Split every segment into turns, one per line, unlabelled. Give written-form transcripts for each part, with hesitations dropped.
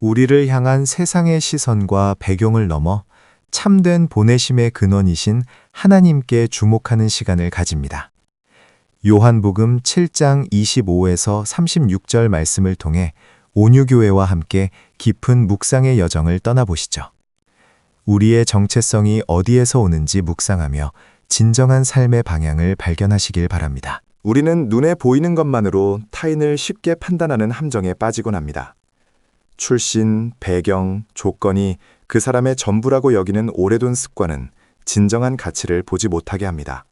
우리를 향한 세상의 시선과 배경을 넘어 참된 보내심의 근원이신 하나님께 주목하는 시간을 가집니다. 요한복음 7장 25에서 36절 말씀을 통해 온유교회와 함께 깊은 묵상의 여정을 떠나보시죠. 우리의 정체성이 어디에서 오는지 묵상하며 진정한 삶의 방향을 발견하시길 바랍니다.
우리는 눈에 보이는 것만으로 타인을 쉽게 판단하는 함정에 빠지곤 합니다. 출신, 배경, 조건이 그 사람의 전부라고 여기는 오래된 습관은 진정한 가치를 보지 못하게 합니다.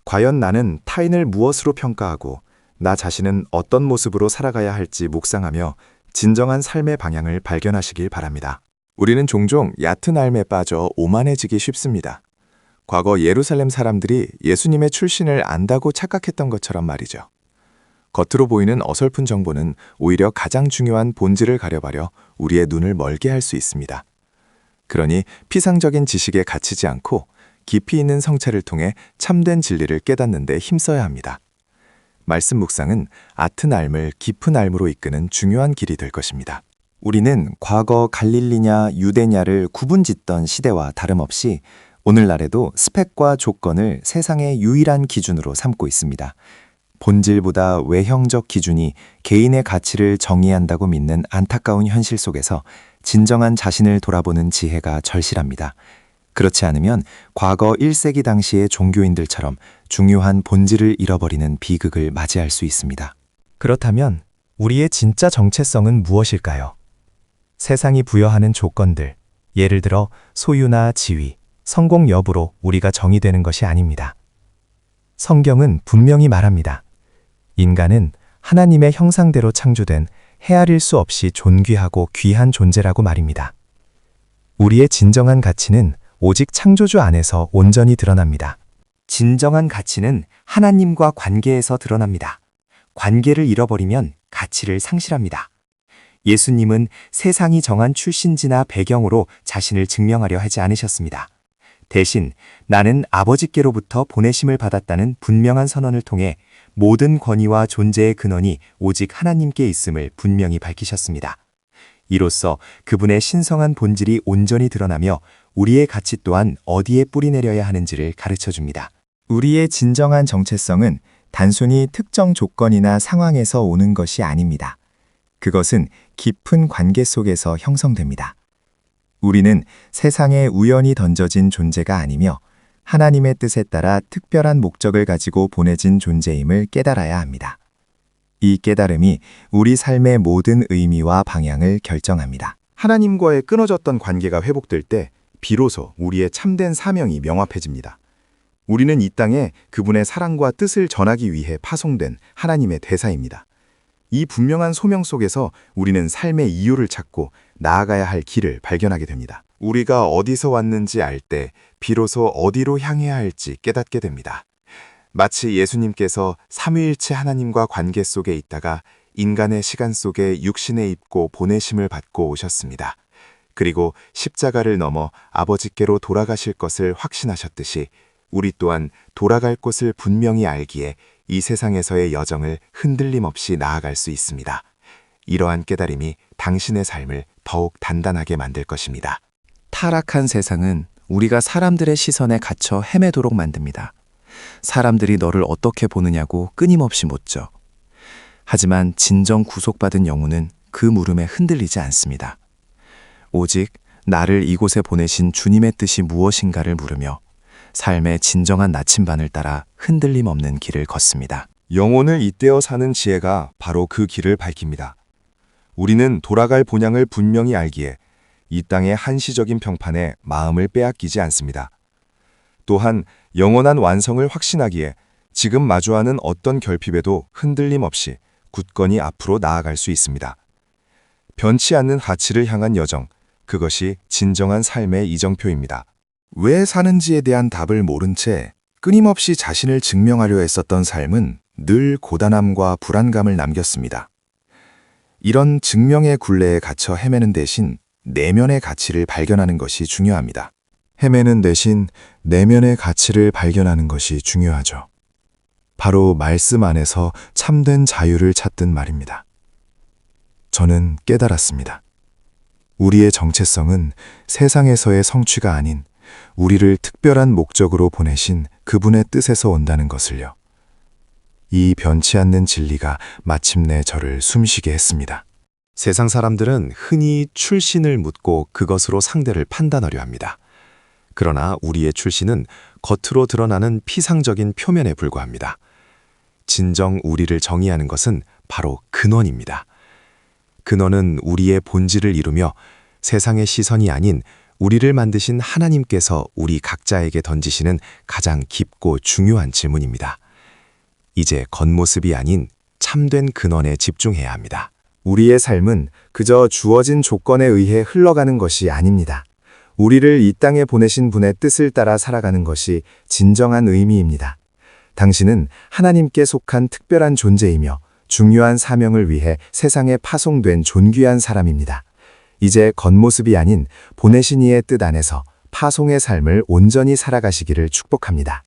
과연 나는 타인을 무엇으로 평가하고 나 자신은 어떤 모습으로 살아가야 할지 묵상하며 진정한 삶의 방향을 발견하시길 바랍니다. 우리는 종종 얕은 삶에 빠져 오만해지기 쉽습니다. 과거 예루살렘 사람들이 예수님의 출신을 안다고 착각했던 것처럼 말이죠. 겉으로 보이는 어설픈 정보는 오히려 가장 중요한 본질을 가려바려 우리의 눈을 멀게 할 수 있습니다. 그러니 피상적인 지식에 갇히지 않고 깊이 있는 성찰을 통해 참된 진리를 깨닫는 데 힘써야 합니다. 말씀 묵상은 얕은 삶을 깊은 삶으로 이끄는 중요한 길이 될 것입니다.
우리는 과거 갈릴리냐 유대냐를 구분짓던 시대와 다름없이 오늘날에도 스펙과 조건을 세상의 유일한 기준으로 삼고 있습니다. 본질보다 외형적 기준이 개인의 가치를 정의한다고 믿는 안타까운 현실 속에서 진정한 자신을 돌아보는 지혜가 절실합니다. 그렇지 않으면 과거 1세기 당시의 종교인들처럼 중요한 본질을 잃어버리는 비극을 맞이할 수 있습니다.
그렇다면 우리의 진짜 정체성은 무엇일까요? 세상이 부여하는 조건들, 예를 들어 소유나 지위, 성공 여부로 우리가 정의되는 것이 아닙니다. 성경은 분명히 말합니다. 인간은 하나님의 형상대로 창조된 헤아릴 수 없이 존귀하고 귀한 존재라고 말입니다. 우리의 진정한 가치는 오직 창조주 안에서 온전히 드러납니다.
진정한 가치는 하나님과 관계에서 드러납니다. 관계를 잃어버리면 가치를 상실합니다. 예수님은 세상이 정한 출신지나 배경으로 자신을 증명하려 하지 않으셨습니다. 대신 나는 아버지께로부터 보내심을 받았다는 분명한 선언을 통해 모든 권위와 존재의 근원이 오직 하나님께 있음을 분명히 밝히셨습니다. 이로써 그분의 신성한 본질이 온전히 드러나며 우리의 가치 또한 어디에 뿌리내려야 하는지를 가르쳐줍니다.
우리의 진정한 정체성은 단순히 특정 조건이나 상황에서 오는 것이 아닙니다. 그것은 깊은 관계 속에서 형성됩니다. 우리는 세상에 우연히 던져진 존재가 아니며 하나님의 뜻에 따라 특별한 목적을 가지고 보내진 존재임을 깨달아야 합니다. 이 깨달음이 우리 삶의 모든 의미와 방향을 결정합니다.
하나님과의 끊어졌던 관계가 회복될 때 비로소 우리의 참된 사명이 명확해집니다. 우리는 이 땅에 그분의 사랑과 뜻을 전하기 위해 파송된 하나님의 대사입니다. 이 분명한 소명 속에서 우리는 삶의 이유를 찾고 나아가야 할 길을 발견하게 됩니다. 우리가 어디서 왔는지 알 때 비로소 어디로 향해야 할지 깨닫게 됩니다. 마치 예수님께서 삼위일체 하나님과 관계 속에 있다가 인간의 시간 속에 육신에 입고 보내심을 받고 오셨습니다. 그리고 십자가를 넘어 아버지께로 돌아가실 것을 확신하셨듯이 우리 또한 돌아갈 곳을 분명히 알기에 이 세상에서의 여정을 흔들림 없이 나아갈 수 있습니다. 이러한 깨달음이 당신의 삶을 더욱 단단하게 만들 것입니다.
타락한 세상은 우리가 사람들의 시선에 갇혀 헤매도록 만듭니다. 사람들이 너를 어떻게 보느냐고 끊임없이 묻죠. 하지만 진정 구속받은 영혼은 그 물음에 흔들리지 않습니다. 오직 나를 이곳에 보내신 주님의 뜻이 무엇인가를 물으며 삶의 진정한 나침반을 따라 흔들림 없는 길을 걷습니다.
영혼을 잇대어 사는 지혜가 바로 그 길을 밝힙니다. 우리는 돌아갈 본향을 분명히 알기에 이 땅의 한시적인 평판에 마음을 빼앗기지 않습니다. 또한 영원한 완성을 확신하기에 지금 마주하는 어떤 결핍에도 흔들림 없이 굳건히 앞으로 나아갈 수 있습니다. 변치 않는 가치를 향한 여정, 그것이 진정한 삶의 이정표입니다. 왜 사는지에 대한 답을 모른 채 끊임없이 자신을 증명하려 했었던 삶은 늘 고단함과 불안감을 남겼습니다. 이런 증명의 굴레에 갇혀 헤매는 대신 내면의 가치를 발견하는 것이 중요합니다. 헤매는 대신 내면의 가치를 발견하는 것이 중요하죠. 바로 말씀 안에서 참된 자유를 찾든 말입니다. 저는 깨달았습니다. 우리의 정체성은 세상에서의 성취가 아닌 우리를 특별한 목적으로 보내신 그분의 뜻에서 온다는 것을요. 이 변치 않는 진리가 마침내 저를 숨쉬게 했습니다.
세상 사람들은 흔히 출신을 묻고 그것으로 상대를 판단하려 합니다. 그러나 우리의 출신은 겉으로 드러나는 피상적인 표면에 불과합니다. 진정 우리를 정의하는 것은 바로 근원입니다. 근원은 우리의 본질을 이루며 세상의 시선이 아닌 우리를 만드신 하나님께서 우리 각자에게 던지시는 가장 깊고 중요한 질문입니다. 이제 겉모습이 아닌 참된 근원에 집중해야 합니다.
우리의 삶은 그저 주어진 조건에 의해 흘러가는 것이 아닙니다. 우리를 이 땅에 보내신 분의 뜻을 따라 살아가는 것이 진정한 의미입니다. 당신은 하나님께 속한 특별한 존재이며 중요한 사명을 위해 세상에 파송된 존귀한 사람입니다. 이제 겉모습이 아닌 보내신 이의 뜻 안에서 파송의 삶을 온전히 살아가시기를 축복합니다.